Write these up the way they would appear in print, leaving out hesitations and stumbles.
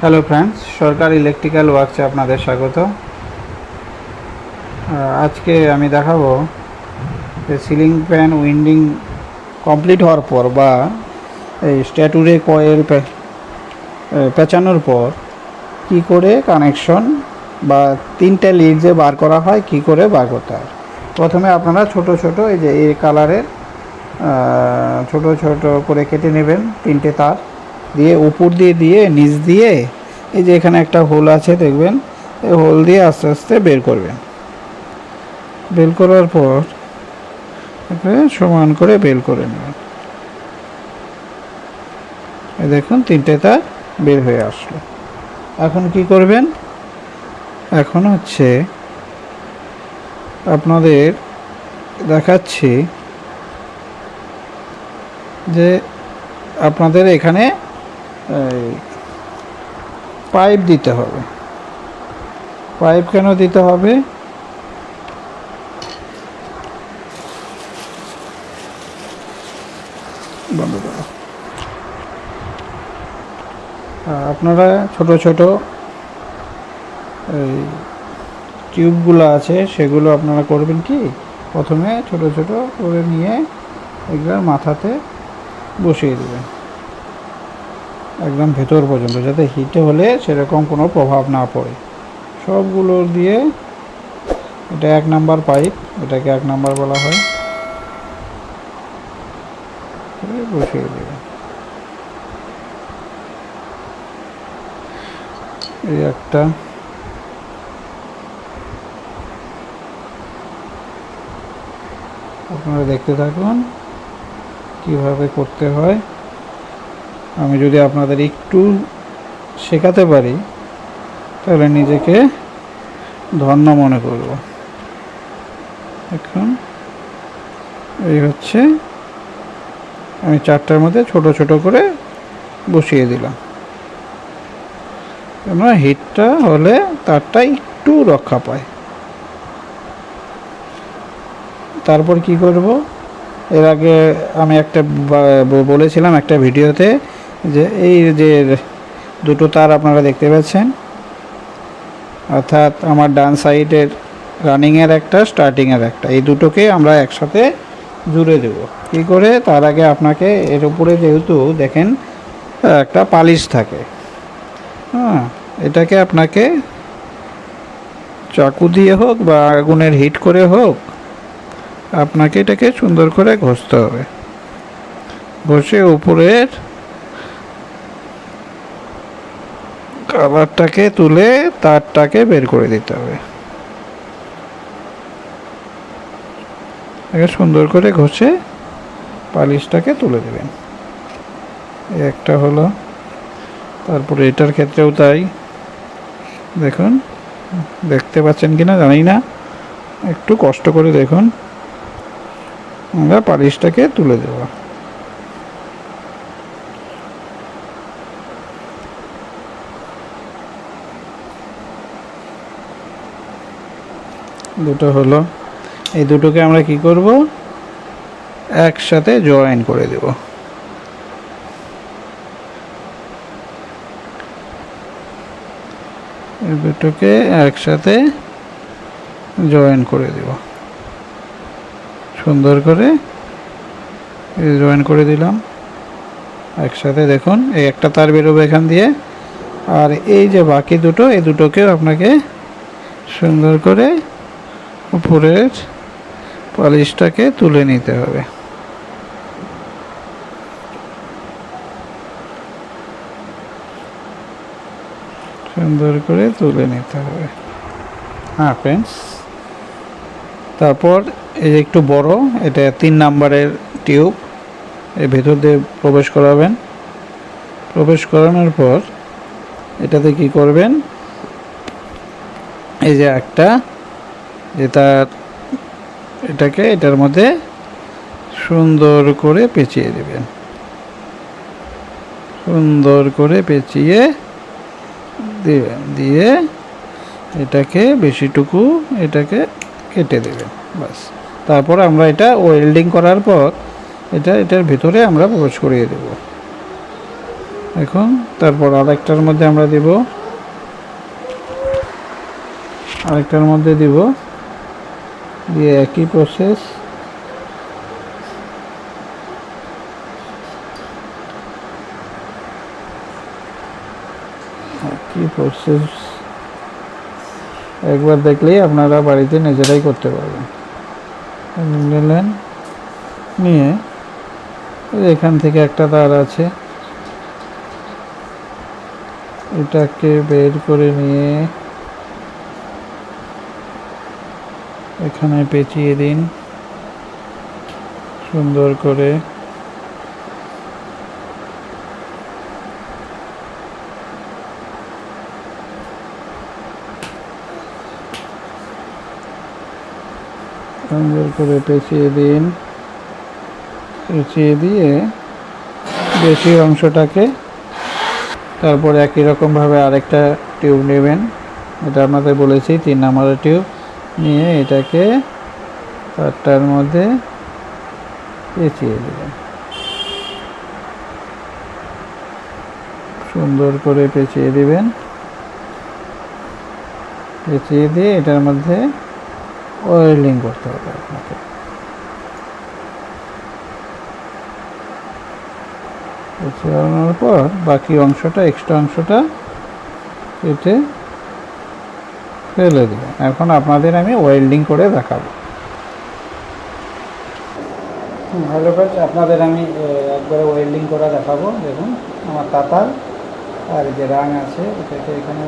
Hello friends, সরকার electrical ওয়ার্কসে আপনাদের স্বাগত। আজকে আমি দেখাবো যে সিলিং ফ্যান উইন্ডিং কমপ্লিট হওয়ার পর বা এই স্ট্যাটুরে কয়েল পেঁচানোর পর কি করে কানেকশন বা তিনটে লিড যে বার করা হয় কি করে বার করতে হয়। প্রথমে আপনারা ছোট ছোট এই যে এই কালারের ছোট ছোট করে কেটে নেবেন তিনটে তার দিয়ে, উপর দিয়ে নিচ দিয়ে এই যে এখানে একটা হোল আছে দেখবেন, এই হোল দিয়ে আস্তে আস্তে বের করবেন। বের করার পর সমান করে বের করে নেবেন। এই দেখুন তিনটে তার বের হয়ে আসলো। এখন কি করবেন, এখন হচ্ছে আপনাদের দেখাচ্ছি যে আপনাদের এখানে পাইপ দিতে হবে। পাইপ কেন দিতে হবে, বন্ধ করো। আপনারা ছোট ছোট এই টিউবগুলো আছে সেগুলো আপনারা করবেন কি, প্রথমে ছোট ছোট করে নিয়ে এগুলোর মাথাতে বসিয়ে দেবেন একদম ভেতর পর্যন্ত, যাতে হিটে হলে সেরকম কোনো প্রভাব না পড়ে। সবগুলো দিয়ে, এটা 1 নাম্বার পাইপ, এটাকে 1 নাম্বার বলা হয়, বসিয়ে দেবেন। এই একটা, আপনারা দেখতে থাকুন কিভাবে করতে হয়। আমি যদি আপনাদের একটু শেখাতে পারি তাহলে নিজেকে ধন্য মনে করব। এখন এই হচ্ছে, আমি 4টার মধ্যে ছোট ছোট করে বসিয়ে দিলাম, কেন হিটটা হলে তারটা একটু রক্ষা পায়। তারপর কি করব, এর আগে আমি একটা বলেছিলাম একটা ভিডিওতে যে এই যে দুটো তার আপনারা দেখতে পাচ্ছেন, অর্থাৎ আমার ডান সাইডের রানিংয়ের একটা, স্টার্টিংয়ের একটা, এই দুটোকে আমরা একসাথে জুড়ে দেব। কী করে, তার আগে আপনাকে এর উপরে যেহেতু দেখেন একটা পালিশ থাকে, এটাকে আপনাকে চাকু দিয়ে হোক বা আগুনের হিট করে হোক আপনাকে এটাকে সুন্দর করে ঘষতে হবে। ঘষে উপরের কাভারটাকে তুলে তারটাকে বের করে দিতে হবে। সুন্দর করে ঘষে পালিশটাকে তুলে দেবেন। একটা হলো, তারপরে এটার ক্ষেত্রেও তাই। দেখুন, দেখতে পাচ্ছেন কিনা জানি না, একটু কষ্ট করে দেখুন, আমরা পালিশটাকে তুলে দেব। দুটো হলো, এই দুটোকে আমরা কি করব, একসাথে জয়েন করে দেব। এই দুটোকে একসাথে জয়েন করে দেব, সুন্দর করে জয়েন করে দিলাম একসাথে। দেখুন এই একটা তার বেরোবে এখান দিয়ে, আর এই যে বাকি দুটো, এই দুটোকেও আপনাকে সুন্দর করে উপরের পালিশটাকে তুলে নিতে হবে। সুন্দর করে তুলে নিতে হবে। হ্যাঁ ফ্রেন্ডস, তারপর এই যে একটু বড়, এটা 3 নাম্বারের টিউব, এর ভেতর দিয়ে প্রবেশ করাবেন। প্রবেশ করানোর পর এটাতে কি করবেন, এই যে একটা, যে তার, এটাকে এটার মধ্যে সুন্দর করে পেঁচিয়ে দেবেন। সুন্দর করে পেঁচিয়ে দেবেন, দিয়ে এটাকে বেশিটুকু এটাকে কেটে দেবেন, বাস। তারপর আমরা এটা ওয়েল্ডিং করার পর এটার ভিতরে আমরা প্রবেশ করিয়ে দেব। এখন তারপর আরেকটার মধ্যে আমরা দিব, আরেকটার মধ্যে দিব, দিয়ে একই প্রসেস। একবার দেখলেই আপনারা বাড়িতে নিজেরাই করতে পারবেন। নিলেন, নিয়ে এখান থেকে একটা তার আছে, এটাকে বের করে নিয়ে এখানে পেঁচিয়ে দিন সুন্দর করে। সুন্দর করে পেঁচিয়ে দিন, পেঁচিয়ে দিয়ে বেশি অংশটাকে, তারপর একই রকমভাবে আরেকটা টিউব নেবেন, এটা আপনাদের বলেছি 3 নম্বরের টিউব, নিয়ে এটাকে তারটার মধ্যে পেঁচিয়ে দেবেন, সুন্দর করে পেঁচিয়ে দিবেন। পেঁচিয়ে দিয়ে এটার মধ্যে ওয়েল্ডিং করতে হবে আপনাকে। পেঁচানোর পর বাকি অংশটা, এক্সট্রা অংশটা কেটে ফেলে দেবেন। এখন আপনাদের আমি ওয়েল্ডিং করে দেখাবো। হ্যালো ফ্রেন্ডস, আপনাদের আমি একবারে ওয়েল্ডিং করে দেখাবো। দেখুন আমার তাতাল আর যে রাং আছে এটাকে এখানে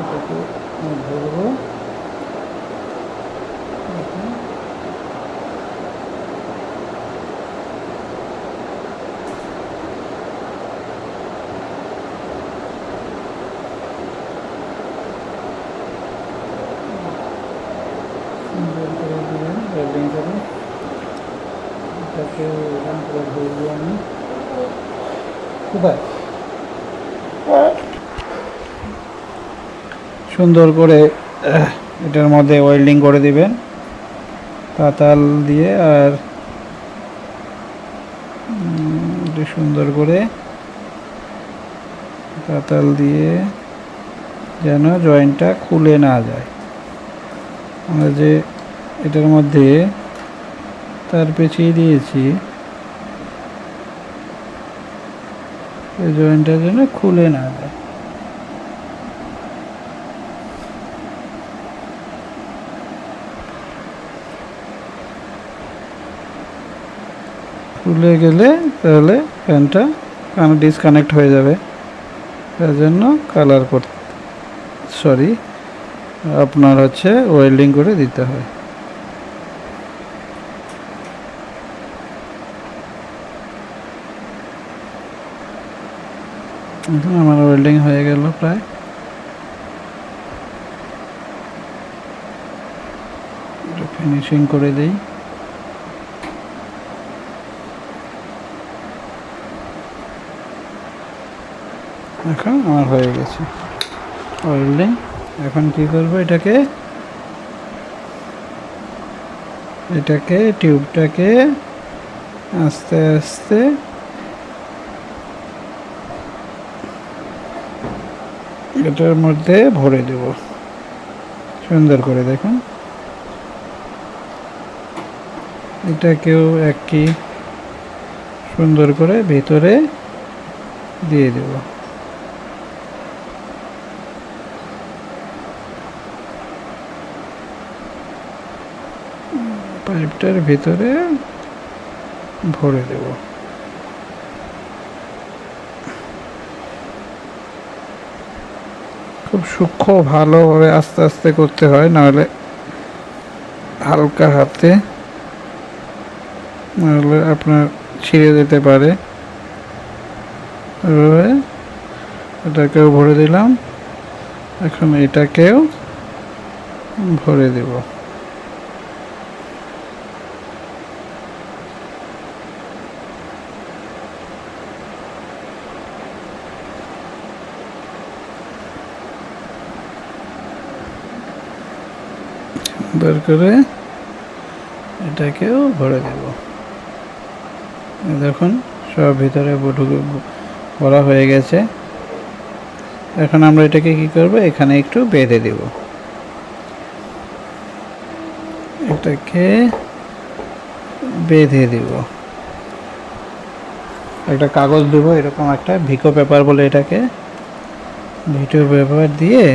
এটাকে ধরবো, সুন্দর করে দিবেন ওয়েল্ডিং করে। এটাকে এরকম করে ধরবো আমি, কোথায় সুন্দর করে এটার মধ্যে ওয়েল্ডিং করে দিবেন তাতাল দিয়ে। আর এটা সুন্দর করে তাতাল দিয়ে যেন জয়েন্টটা খুলে না যায়। আমরা যে এটার মধ্যে তার পেঁচিয়ে দিয়েছি, এই জয়েন্টটা যেন খুলে না যায়। খুলে গেলে তাহলে ফ্যানটা ডিসকানেক্ট হয়ে যাবে। তার জন্য কালার করতে, সরি, আপনার হচ্ছে ওয়েল্ডিং করে দিতে হয়। এখন আমার ওয়েল্ডিং হয়ে গেল প্রায়। ফিনিশিং করে দেই। এখন আমার হয়ে গেছে ওয়েল্ডিং। এখন কি করব, এটাকে টিউবটাকে আস্তে আস্তে এটার মধ্যে ভরে দেব সুন্দর করে। দেখুন এটাকেও একই সুন্দর করে ভিতরে দিয়ে দেব। পাইপটার ভিতরে ভরে দেব। খুব সূক্ষ্ম, ভালোভাবে আস্তে আস্তে করতে হয়, নাহলে হালকা হাতে নাহলে আপনার ছিঁড়ে যেতে পারে। এভাবে এটাকেও ভরে দিলাম। এখন এটাকেও ভরে দেব। সুন্দর করে এটাকেও ভরে দেব। দেখুন সব ভিতরে ভরা হয়ে গেছে। এখন আমরা এটাকে কি করব, এখানে একটু বেঁধে দেব। এটাকে বেঁধে দেব, একটা কাগজ দেবো, এরকম একটা ভিকো পেপার বলে এটাকে, ভিকো পেপার দিয়ে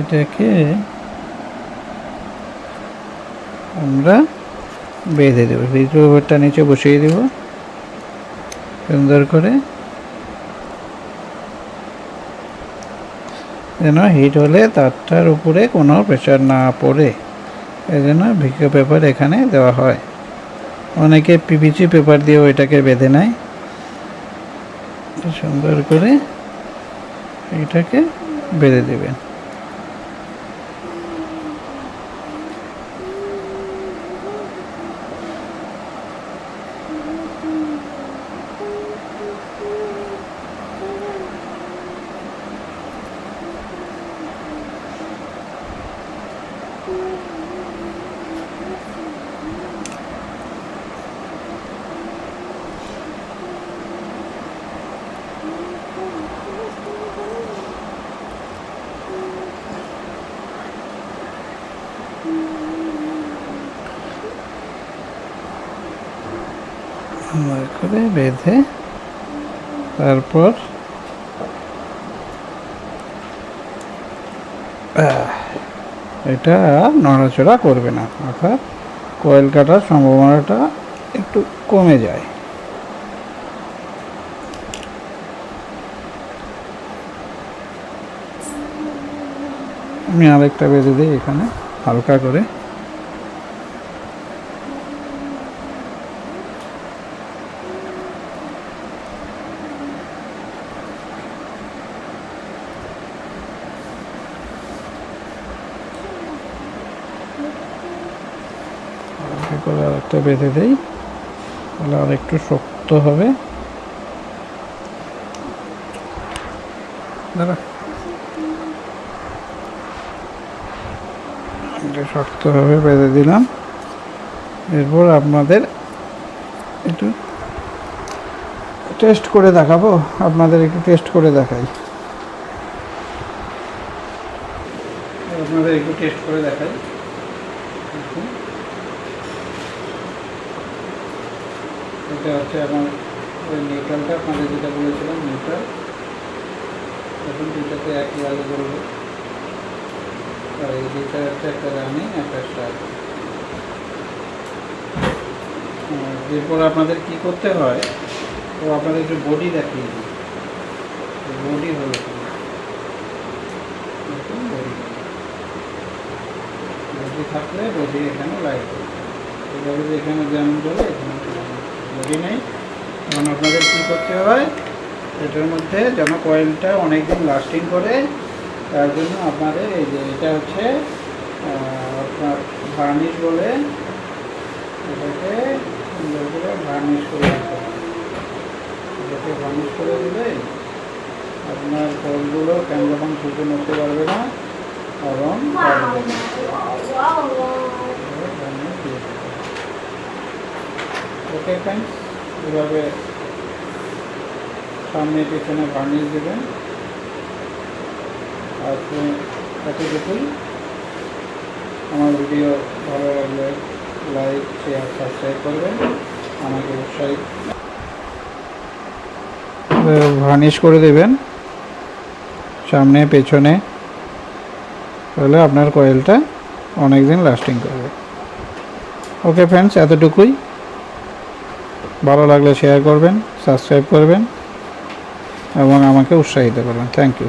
এটাকে আমরা বেঁধে দেবো। ভিকো পেপারটা নিচে বসিয়ে দেব সুন্দর করে, যেন হিট হলে তারটার উপরে কোনো প্রেশার না পড়ে, এই জন্য ভিকো পেপার এখানে দেওয়া হয়। অনেকে পিভিসি পেপার দিয়েও এটাকে বেঁধে নেয়। সুন্দর করে এটাকে বেঁধে দেবেন। করে বেঁধে তারপর এটা নড়াচড়া করবে না, অর্থাৎ কয়েল কাটার সম্ভাবনাটা একটু কমে যায়। আমি আরেকটা বেঁধে দিই এখানে হালকা করে। করে আরেকটা বেঁধে দেই, তাহলে আর একটু শক্ত হবে। দাঁড়া, এটা শক্তভাবে বেঁধে দিলাম। এরপর আপনাদের একটু টেস্ট করে দেখাবো, আপনাদের একটু টেস্ট করে দেখাই। এটা হচ্ছে আমার ওই নিকালটা, আপনাদের যেটা বলেছিলাম নিকাল। এখন দুটাতে একই আগে করবো, আর এই দুটা হচ্ছে একটা রানিং একটা স্টার্ট। এরপর আপনাদের কি করতে হয়, তো আপনাদের একটু বডি দেখিয়ে দিই। বডি হলো বডি থাকলে বডি এখানে লাইট এভাবে, এখানে যেমন বলে এখানে বডি নেই। তখন আপনাদের কী করতে হয়, এটার মধ্যে যেন কয়েলটা অনেকদিন লাস্টিং করে, তার জন্য আপনাদের এই যে এটা হচ্ছে আপনার ভার্নিশ বলে, এটাকে সুন্দর করে ভার্নিশ করে দিতে হবে। এটাকে ভার্নিশ করে দিলে আপনার কয়েলগুলো কেন যখন ছুটে নড়তে পারবে না, এবং ওকে ফ্রেন্ডস, এভাবে সামনে পেছনে ভার্নিশ দেবেন। আর এতটুকুই। আমার ভিডিও ভালো লাগলে লাইক শেয়ার সাবস্ক্রাইব করবেন, আমাকে উৎসাহিত। ভার্নিশ করে দেবেন সামনে পেছনে, তাহলে আপনার কয়েলটা অনেক দিন লাস্টিং করবে। ওকে ফ্রেন্ডস, এতটুকুই। ভালো লাগলে শেয়ার করবেন, সাবস্ক্রাইব করবেন এবং আমাকে উৎসাহিত করবেন। Thank you.